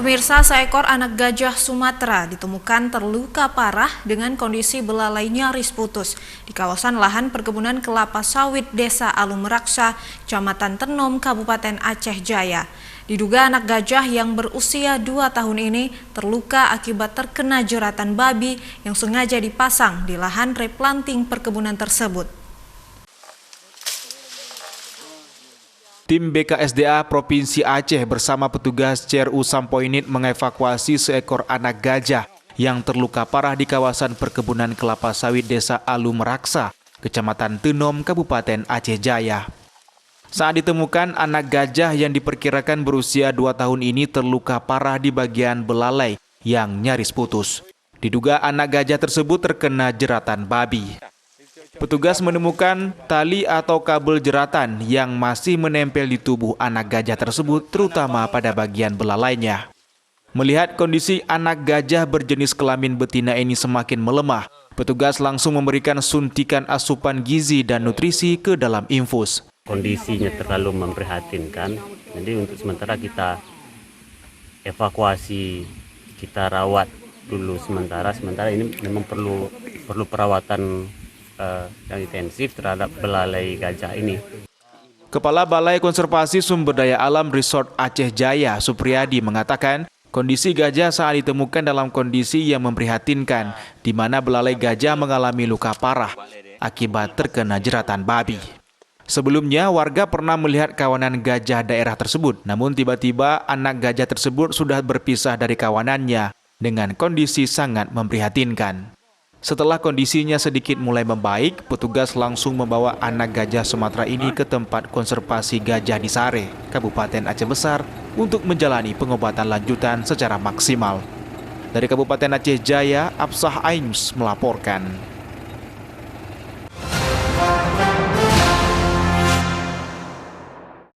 Pemirsa, seekor anak gajah Sumatera ditemukan terluka parah dengan kondisi belalai nyaris putus di kawasan lahan perkebunan kelapa sawit Desa Alumeraksa, Kecamatan Tenom, Kabupaten Aceh Jaya. Diduga anak gajah yang berusia 2 tahun ini terluka akibat terkena jeratan babi yang sengaja dipasang di lahan replanting perkebunan tersebut. Tim BKSDA Provinsi Aceh bersama petugas CRU Sampoinit mengevakuasi seekor anak gajah yang terluka parah di kawasan perkebunan kelapa sawit Desa Alumeraksa, Kecamatan Tenom, Kabupaten Aceh Jaya. Saat ditemukan, anak gajah yang diperkirakan berusia 2 tahun ini terluka parah di bagian belalai yang nyaris putus. Diduga anak gajah tersebut terkena jeratan babi. Petugas menemukan tali atau kabel jeratan yang masih menempel di tubuh anak gajah tersebut, terutama pada bagian belalainya. Melihat kondisi anak gajah berjenis kelamin betina ini semakin melemah, petugas langsung memberikan suntikan asupan gizi dan nutrisi ke dalam infus. Kondisinya terlalu memprihatinkan, jadi untuk sementara kita evakuasi, kita rawat dulu sementara ini memang perlu perawatan yang intensif terhadap belalai gajah ini. Kepala Balai Konservasi Sumber Daya Alam Resort Aceh Jaya, Supriyadi, mengatakan kondisi gajah saat ditemukan dalam kondisi yang memprihatinkan, di mana belalai gajah mengalami luka parah akibat terkena jeratan babi. Sebelumnya, warga pernah melihat kawanan gajah daerah tersebut, namun tiba-tiba anak gajah tersebut sudah berpisah dari kawanannya dengan kondisi sangat memprihatinkan. Setelah kondisinya sedikit mulai membaik, petugas langsung membawa anak gajah Sumatera ini ke tempat konservasi gajah di Sare, Kabupaten Aceh Besar, untuk menjalani pengobatan lanjutan secara maksimal. Dari Kabupaten Aceh Jaya, Absah Aims melaporkan.